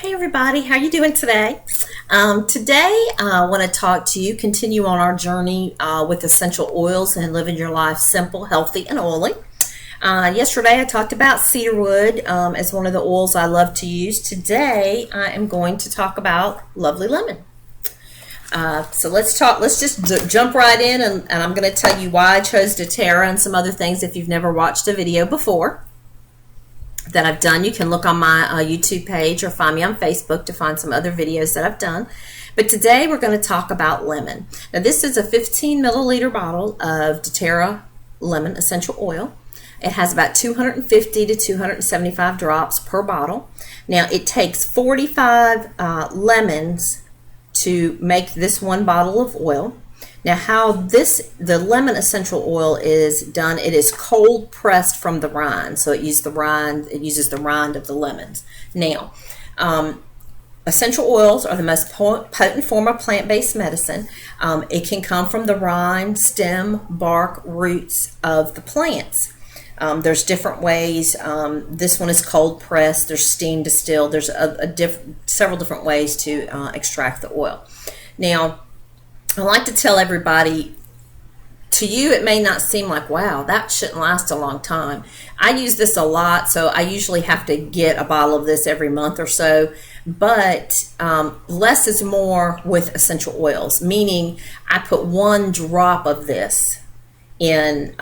Hey everybody, how you doing today? Today I want to talk to you, continue on our journey with essential oils and living your life simple, healthy, and oily. Yesterday I talked about cedarwood as one of the oils I love to use. Today I am going to talk about lovely lemon. So let's just jump right in, and I'm going to tell you why I chose doTERRA and some other things if you've never watched a video before that I've done. You can look on my YouTube page or find me on Facebook to find some other videos that I've done. But today we're going to talk about lemon. Now this is a 15 milliliter bottle of doTERRA lemon essential oil. It has about 250 to 275 drops per bottle. Now it takes 45 lemons to make this one bottle of oil. Now how the lemon essential oil is done, it is cold pressed from the rind. So it uses the rind of the lemons. Now, essential oils are the most potent form of plant-based medicine. It can come from the rind, stem, bark, roots of the plants. There's different ways. This one is cold pressed. There's steam distilled. There's several different ways to extract the oil. Now, I like to tell everybody, to you it may not seem like, wow, that shouldn't last a long time. I use this a lot, so I usually have to get a bottle of this every month or so, but less is more with essential oils, meaning I put one drop of this in,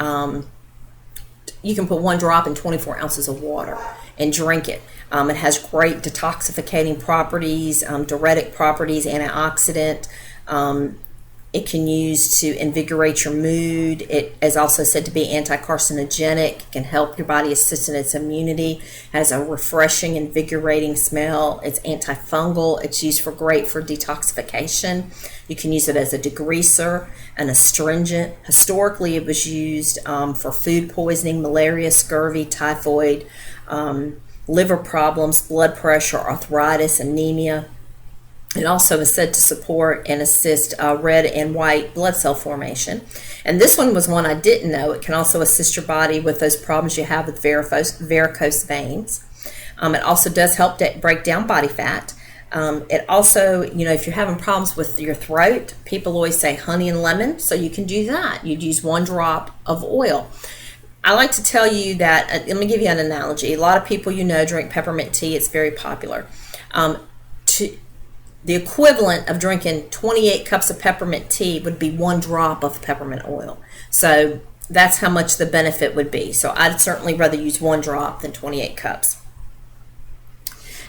you can put one drop in 24 ounces of water and drink it. It has great detoxificating properties, diuretic properties, antioxidant. It can use to invigorate your mood. It is also said to be anti-carcinogenic. It can help your body assist in its immunity. It has a refreshing, invigorating smell. It's antifungal. It's used for detoxification. You can use it as a degreaser, an astringent. Historically, it was used for food poisoning, malaria, scurvy, typhoid, liver problems, blood pressure, arthritis, anemia. It also is said to support and assist red and white blood cell formation. And this one was one I didn't know. It can also assist your body with those problems you have with varicose veins. It also does help break down body fat. It also, if you're having problems with your throat, people always say honey and lemon, so you can do that. You'd use one drop of oil. I like to tell you that, let me give you an analogy. A lot of people drink peppermint tea. It's very popular. The equivalent of drinking 28 cups of peppermint tea would be one drop of peppermint oil. So that's how much the benefit would be. So I'd certainly rather use one drop than 28 cups.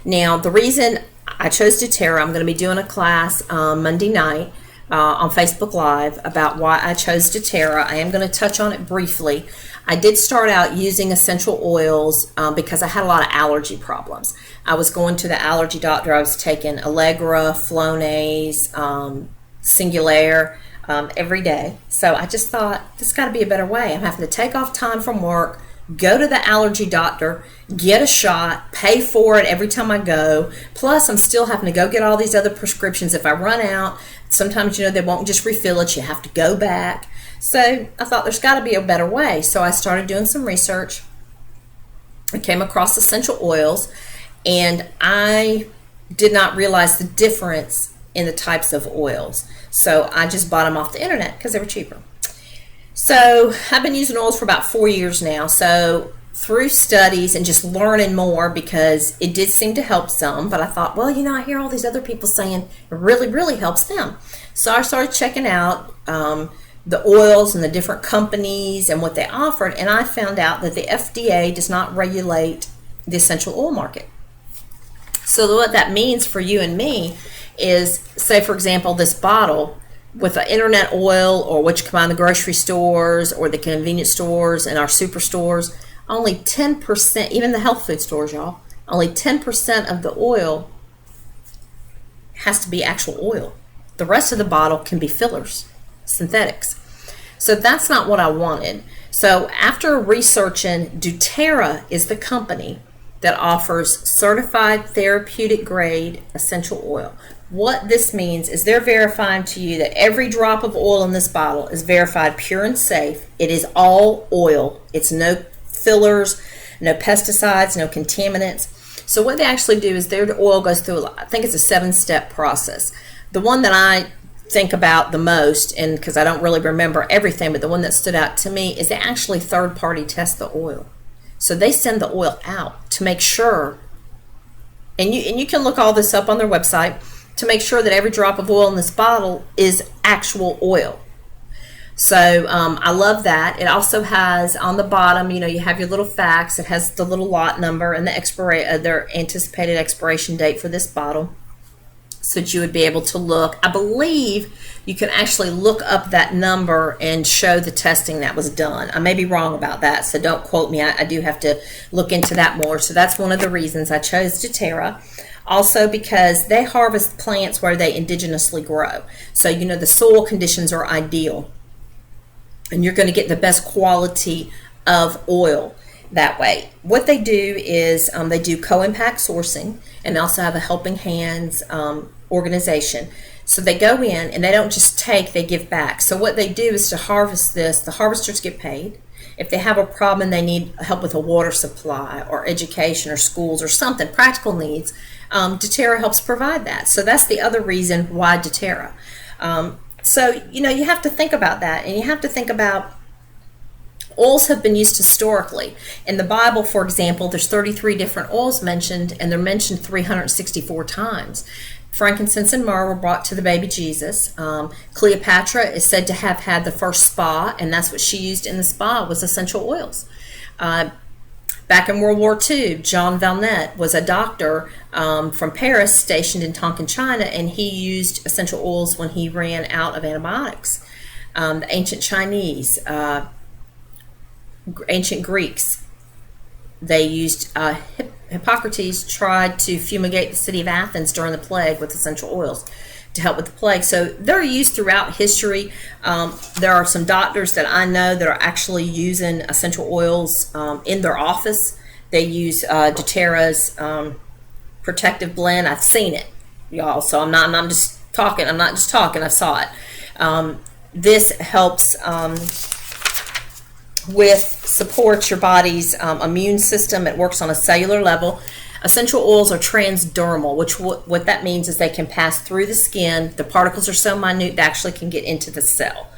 Now, the reason I chose doTERRA, I'm going to be doing a class Monday night on Facebook Live about why I chose doTERRA. I am going to touch on it briefly. I did start out using essential oils because I had a lot of allergy problems. I was going to the allergy doctor. I was taking Allegra, Flonase, Singulair every day. So I just thought, there's got to be a better way. I'm having to take off time from work, go to the allergy doctor, get a shot, pay for it every time I go. Plus, I'm still having to go get all these other prescriptions. If I run out, sometimes, they won't just refill it. You have to go back. So I thought there's got to be a better way. So I started doing some research. I came across essential oils, and I did not realize the difference in the types of oils. So I just bought them off the internet because they were cheaper. So I've been using oils for about 4 years now. So through studies and just learning more, because it did seem to help some, but I thought, well, I hear all these other people saying it really, really helps them. So I started checking out the oils and the different companies and what they offered, and I found out that the FDA does not regulate the essential oil market. So what that means for you and me is, say for example, this bottle with the internet oil, or what you can buy in the grocery stores or the convenience stores and our superstores, only 10%, even the health food stores, y'all, only 10% of the oil has to be actual oil. The rest of the bottle can be fillers, synthetics. So that's not what I wanted. So after researching, doTERRA is the company that offers certified therapeutic grade essential oil. What this means is they're verifying to you that every drop of oil in this bottle is verified pure and safe. It is all oil. It's no fillers, no pesticides, no contaminants. So what they actually do is their oil goes through, I think it's a 7-step process. The one that I think about the most, and because I don't really remember everything, but the one that stood out to me is they actually third-party test the oil. So they send the oil out to make sure, and you can look all this up on their website, to make sure that every drop of oil in this bottle is actual oil. So I love that. It also has on the bottom, you have your little facts. It has the little lot number and the their anticipated expiration date for this bottle, so that you would be able to look. I believe you can actually look up that number and show the testing that was done. I may be wrong about that, so don't quote me. I do have to look into that more. So that's one of the reasons I chose doTERRA. Also because they harvest plants where they indigenously grow. So the soil conditions are ideal, and you're going to get the best quality of oil that way. What they do is they do co-impact sourcing, and they also have a Helping Hands organization. So they go in and they don't just take, they give back. So what they do is to harvest this, the harvesters get paid. If they have a problem and they need help with a water supply or education or schools or something, practical needs, doTERRA helps provide that. So that's the other reason why doTERRA. So, you have to think about that, and you have to think about oils have been used historically. In the Bible, for example, there's 33 different oils mentioned, and they're mentioned 364 times. Frankincense and myrrh were brought to the baby Jesus. Cleopatra is said to have had the first spa, and that's what she used in the spa, was essential oils. Back in World War II, John Valnet was a doctor from Paris stationed in Tonkin, China, and he used essential oils when he ran out of antibiotics. The ancient Chinese, ancient Greeks, they used, Hippocrates tried to fumigate the city of Athens during the plague with essential oils to help with the plague. So they're used throughout history. There are some doctors that I know that are actually using essential oils in their office. They use doTERRA's protective blend. I've seen it, y'all. So I'm not just talking. I saw it. This helps supports your body's immune system. It works on a cellular level. Essential oils are transdermal, which what that means is they can pass through the skin. The particles are so minute they actually can get into the cell.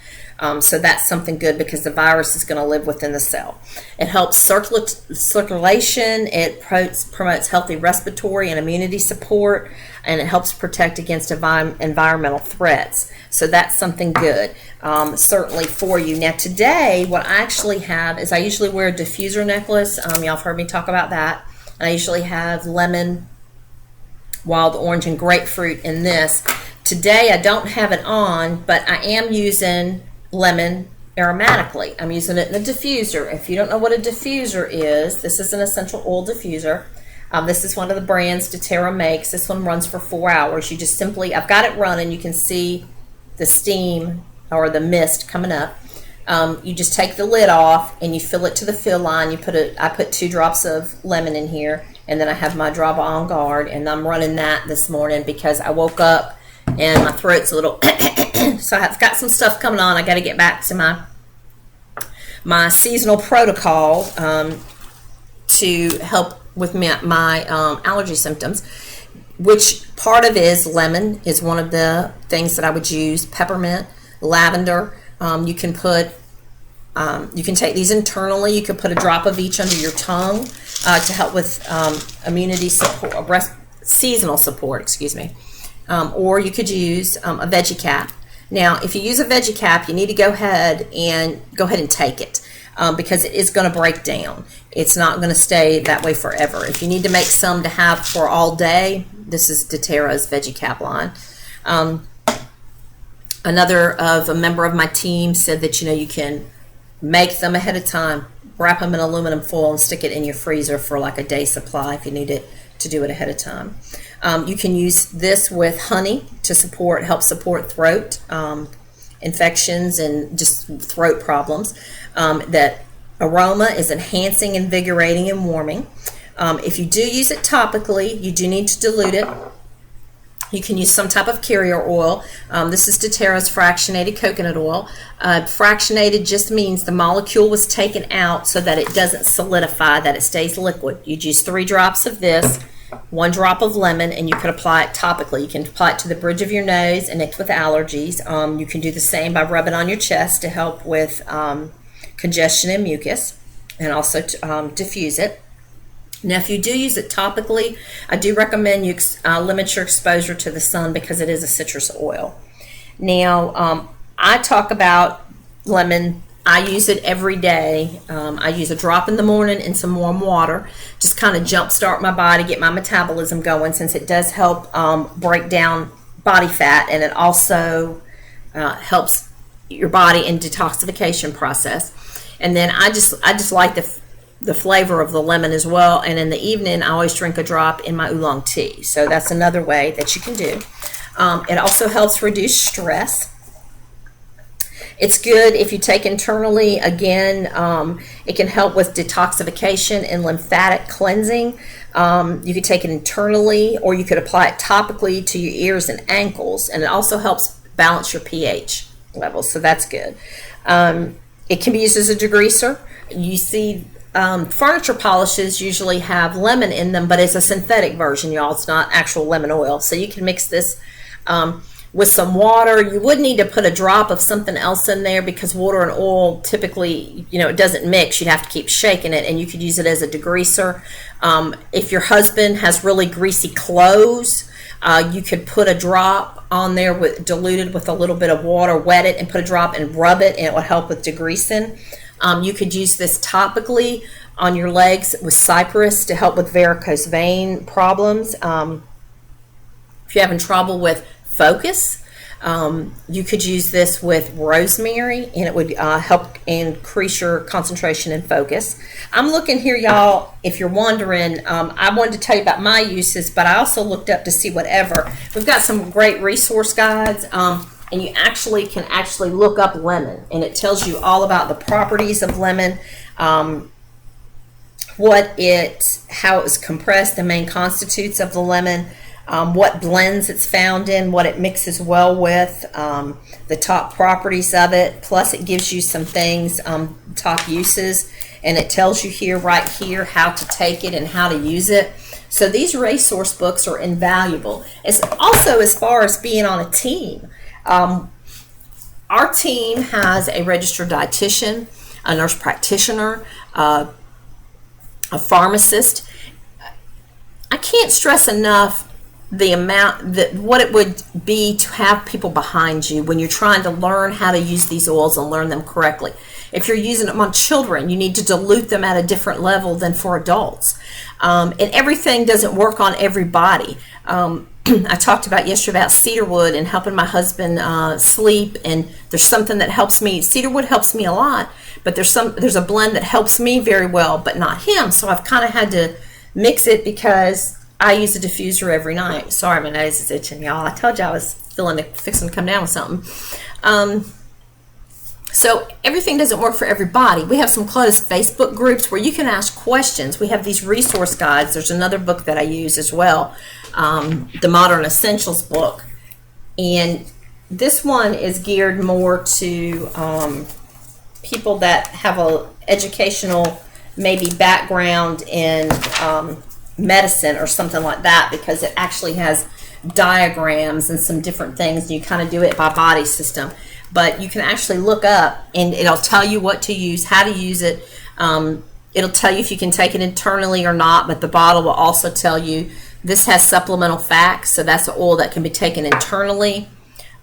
So that's something good because the virus is going to live within the cell. It helps circulation. It promotes healthy respiratory and immunity support, and it helps protect against environmental threats. So that's something good, certainly for you. Now today, what I actually have is I usually wear a diffuser necklace. Y'all have heard me talk about that. And I usually have lemon, wild orange, and grapefruit in this. Today I don't have it on, but I am using lemon aromatically. I'm using it in a diffuser. If you don't know what a diffuser is, this is an essential oil diffuser. This is one of the brands doTERRA makes. This one runs for 4 hours. You just simply, I've got it running. You can see the steam or the mist coming up. You just take the lid off and you fill it to the fill line. I put 2 drops of lemon in here, and then I have my Drava On Guard, and I'm running that this morning because I woke up and my throat's a little so I've got some stuff coming on. I got to get back to my seasonal protocol to help with my allergy symptoms, which part of is lemon is one of the things that I would use. Peppermint, lavender. You can take these internally. You could put a drop of each under your tongue to help with immunity support, seasonal support, excuse me. Or you could use a veggie cap. Now, if you use a veggie cap, you need to go ahead and take it because it is going to break down. It's not going to stay that way forever. If you need to make some to have for all day, this is doTERRA's veggie cap line. A member of my team said that you can make them ahead of time, wrap them in aluminum foil, and stick it in your freezer for like a day supply if you need it to do it ahead of time. You can use this with honey to help support throat infections and just throat problems. That aroma is enhancing, invigorating, and warming. If you do use it topically, you do need to dilute it. You can use some type of carrier oil. This is doTERRA's fractionated coconut oil. Fractionated just means the molecule was taken out so that it doesn't solidify, that it stays liquid. You use 3 drops of this 1 drop of lemon, and you could apply it topically. You can apply it to the bridge of your nose and it's with allergies. You can do the same by rubbing on your chest to help with congestion and mucus, and also to diffuse it. Now, if you do use it topically, I do recommend you limit your exposure to the sun because it is a citrus oil. Now, I talk about lemon. I use it every day. I use a drop in the morning and some warm water, just kind of jumpstart my body, get my metabolism going, since it does help break down body fat, and it also helps your body in detoxification process. And then I just like the flavor of the lemon as well. And in the evening, I always drink a drop in my oolong tea. So that's another way that you can do. It also helps reduce stress. It's good if you take internally. Again, it can help with detoxification and lymphatic cleansing. You could take it internally, or you could apply it topically to your ears and ankles. And it also helps balance your pH levels. So that's good. It can be used as a degreaser. You see furniture polishes usually have lemon in them, but it's a synthetic version, y'all. It's not actual lemon oil. So you can mix this with some water. You would need to put a drop of something else in there because water and oil typically, it doesn't mix. You'd have to keep shaking it, and you could use it as a degreaser. If your husband has really greasy clothes, you could put a drop on there diluted with a little bit of water, wet it, and put a drop and rub it, and it would help with degreasing. You could use this topically on your legs with cypress to help with varicose vein problems. If you're having trouble with focus, you could use this with rosemary, and it would help increase your concentration and focus. I'm looking here, y'all, if you're wondering, I wanted to tell you about my uses, but I also looked up to see whatever. We've got some great resource guides, and you can look up lemon, and it tells you all about the properties of lemon, how it was compressed, the main constitutes of the lemon, what blends it's found in, what it mixes well with, the top properties of it. Plus it gives you some things, top uses, and it tells you right here how to take it and how to use it. So these resource books are invaluable. It's also, as far as being on a team, our team has a registered dietitian, a nurse practitioner, a pharmacist. I can't stress enough the amount what it would be to have people behind you when you're trying to learn how to use these oils and learn them correctly. If you're using them on children, you need to dilute them at a different level than for adults. And everything doesn't work on everybody. I talked about yesterday about cedarwood and helping my husband sleep, and there's something that helps me. Cedarwood helps me a lot, but there's a blend that helps me very well, but not him. So I've kind of had to mix it because I use a diffuser every night. Sorry, my nose is itching, y'all. I told you I was fixing to come down with something. So everything doesn't work for everybody. We have some closed Facebook groups where you can ask questions. We have these resource guides. There's another book that I use as well, the Modern Essentials book. And this one is geared more to people that have a educational maybe background in medicine or something like that, because it actually has diagrams and some different things, and you kind of do it by body system. But you can actually look up, and it'll tell you what to use, how to use it. It'll tell you if you can take it internally or not, but the bottle will also tell you this has supplemental facts, so that's an oil that can be taken internally.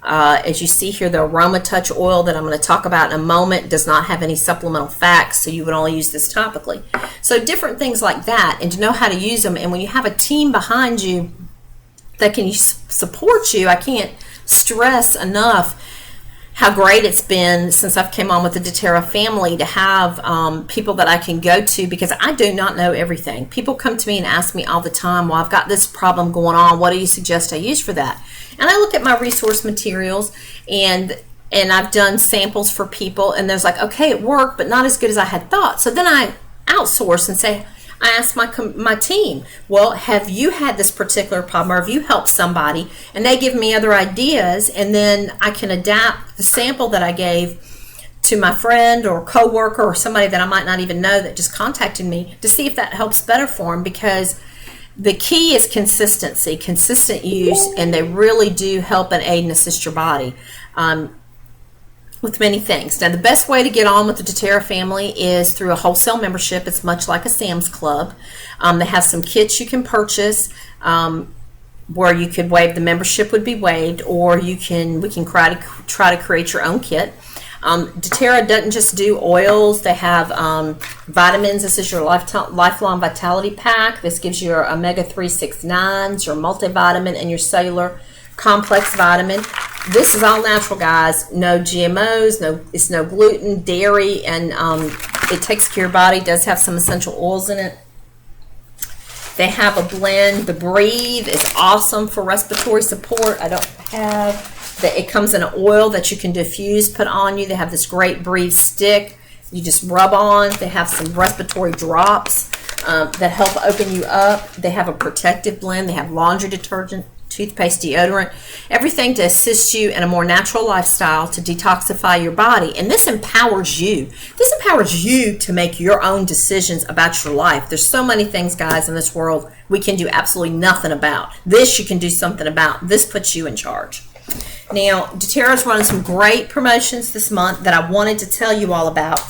As you see here, the Aroma Touch oil that I'm going to talk about in a moment does not have any supplemental facts, so you would only use this topically. So different things like that, and to know how to use them. And when you have a team behind you that can support you, I can't stress enough how great it's been since I've came on with the doTERRA family to have people that I can go to, because I do not know everything. People come to me and ask me all the time, well, I've got this problem going on. What do you suggest I use for that? And I look at my resource materials, and I've done samples for people, and there's like, okay, it worked, but not as good as I had thought. So then I outsource and say, I ask my team, well, have you had this particular problem, or have you helped somebody? And they give me other ideas, and then I can adapt the sample that I gave to my friend or coworker or somebody that I might not even know that just contacted me to see if that helps better for them. Because The key is consistency, consistent use, and they really do help and aid and assist your body with many things. Now, the best way to get on with the doTERRA family is through a wholesale membership. It's much like a Sam's Club. They have some kits you can purchase where you could waive, the membership would be waived, or we can try to create your own kit. doTERRA doesn't just do oils. They have vitamins. This is your lifelong vitality pack. This gives you your omega-3 6-9s, your multivitamin, and your cellular complex vitamin. This is all natural, guys. No GMOs, it's no gluten, dairy, and it takes care of your body. It does have some essential oils in it. They have a blend. The Breathe is awesome for respiratory support. I don't have that. It comes in an oil that you can diffuse, put on you. They have this great Breathe stick you just rub on. They have some respiratory drops that help open you up. They have a protective blend. They have laundry detergent, toothpaste, deodorant, everything to assist you in a more natural lifestyle to detoxify your body. And this empowers you. This empowers you to make your own decisions about your life. There's so many things, guys, in this world we can do absolutely nothing about. This you can do something about. This puts you in charge. Now, doTERRA's running some great promotions this month that I wanted to tell you all about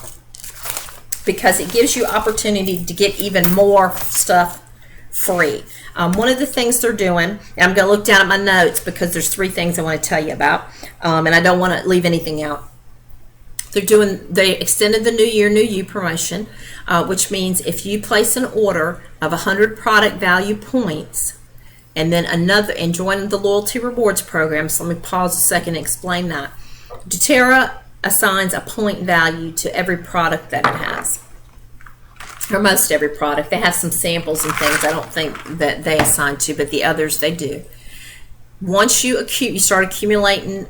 because it gives you opportunity to get even more stuff free. One of the things they're doing, and I'm going to look down at my notes because there's 3 things I want to tell you about, and I don't want to leave anything out. They extended the New Year, New You promotion, which means if you place an order of 100 product value points, and then and join the loyalty rewards program. So let me pause a second and explain that. doTERRA assigns a point value to every product that it has. Or most every product. They have some samples and things I don't think that they assign to, but the others they do. Once you start accumulating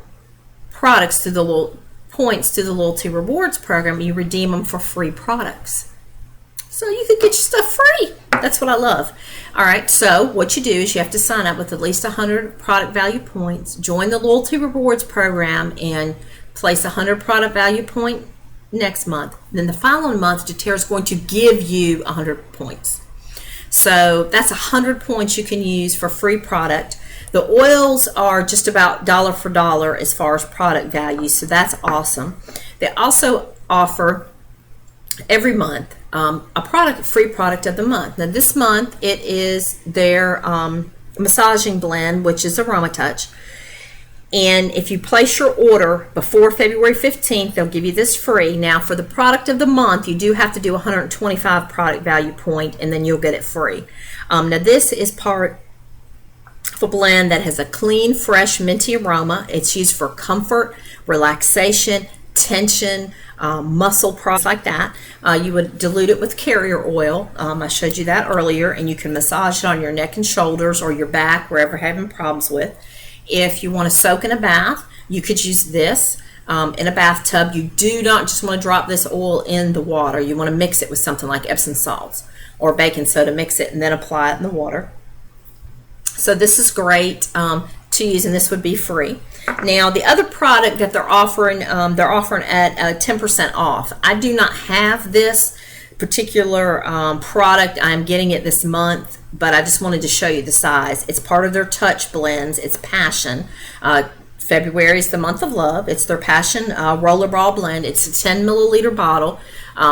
products through the points through the loyalty rewards program, you redeem them for free products. So you could get your stuff free. That's what I love. All right, so what you do is you have to sign up with at least 100 product value points, join the loyalty rewards program, and place 100 product value point next month. Then the following month, doTERRA is going to give you 100 points. So that's 100 points you can use for free product. The oils are just about dollar for dollar as far as product value, so that's awesome. They also offer every month a free product of the month. Now this month it is their massaging blend, which is Aroma Touch. And if you place your order before February 15th, they'll give you this free. Now, for the product of the month, you do have to do 125 product value point, and then you'll get it free. Now, this is part of a blend that has a clean, fresh, minty aroma. It's used for comfort, relaxation, tension, muscle problems like that. You would dilute it with carrier oil. I showed you that earlier, and you can massage it on your neck and shoulders or your back, wherever you're having problems with. If you want to soak in a bath, you could use this in a bathtub. You do not just want to drop this oil in the water. You want to mix it with something like Epsom salts or baking soda, mix it and then apply it in the water. So this is great to use, and this would be free. Now, the other product that they're offering at 10% off. I do not have this particular product. I'm getting it this month, but I just wanted to show you the size. It's part of their Touch blends. It's Passion. February is the month of love. It's their Passion Rollerball blend. It's a 10 milliliter bottle,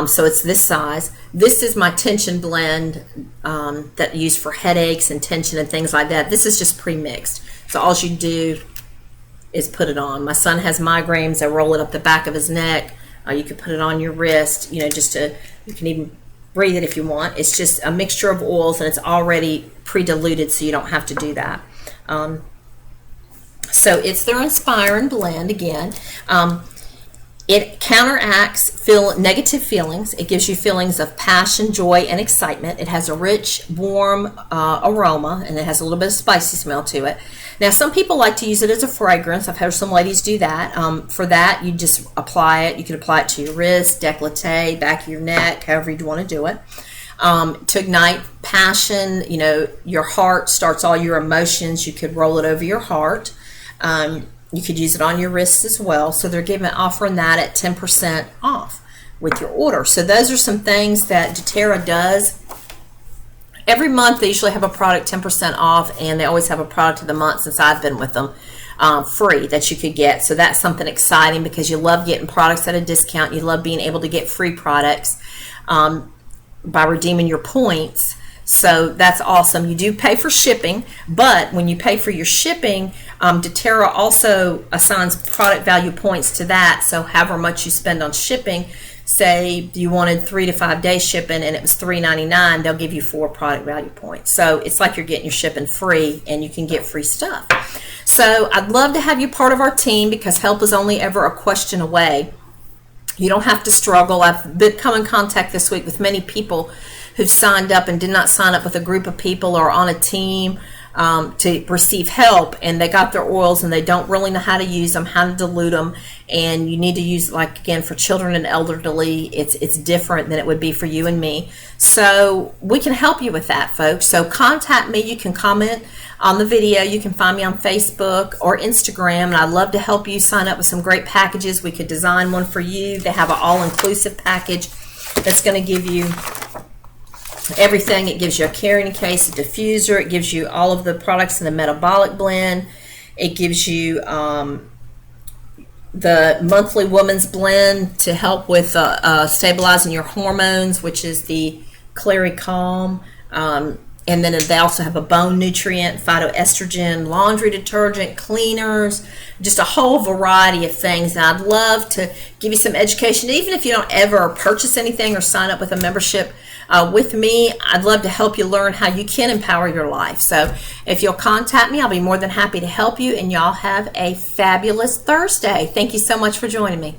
so it's this size. This is my tension blend that I use for headaches and tension and things like that. This is just pre-mixed, so all you do is put it on. My son has migraines. I roll it up the back of his neck. You can put it on your wrist, you can even breathe it if you want. It's just a mixture of oils, and it's already pre-diluted, so you don't have to do that. So it's their Inspiring blend again. It counteracts negative feelings. It gives you feelings of passion, joy, and excitement. It has a rich, warm aroma, and it has a little bit of spicy smell to it. Now, some people like to use it as a fragrance. I've heard some ladies do that. For that, you just apply it. You can apply it to your wrist, décolleté, back of your neck, however you want to do it. To ignite passion, your heart starts all your emotions. You could roll it over your heart. You could use it on your wrists as well. So they're offering that at 10% off with your order. So those are some things that doTERRA does every month they usually have a product 10% off, and they always have a product of the month since I've been with them, free, that you could get. So that's something exciting, because you love getting products at a discount. You love being able to get free products by redeeming your points. So that's awesome. You do pay for shipping, but when you pay for your shipping, doTERRA also assigns product value points to that. So however much you spend on shipping, say you wanted 3 to 5 days shipping and it was $3.99, they'll give you 4 product value points. So it's like you're getting your shipping free, and you can get free stuff. So I'd love to have you part of our team, because help is only ever a question away. You don't have to struggle. I've come in contact this week with many people who've signed up and did not sign up with a group of people or on a team to receive help, and they got their oils and they don't really know how to use them, how to dilute them, and you need to use, like, again, for children and elderly, it's different than it would be for you and me. So we can help you with that, folks. So contact me. You can comment on the video. You can find me on Facebook or Instagram, and I'd love to help you sign up with some great packages. We could design one for you. They have an all-inclusive package that's going to give you everything. It gives you a carrying case, a diffuser. It gives you all of the products in the metabolic blend. It gives you the monthly woman's blend to help with stabilizing your hormones, which is the Clary Calm. And then they also have a bone nutrient, phytoestrogen, laundry detergent, cleaners, just a whole variety of things. And I'd love to give you some education. Even if you don't ever purchase anything or sign up with a membership with me, I'd love to help you learn how you can empower your life. So if you'll contact me, I'll be more than happy to help you. And y'all have a fabulous Thursday. Thank you so much for joining me.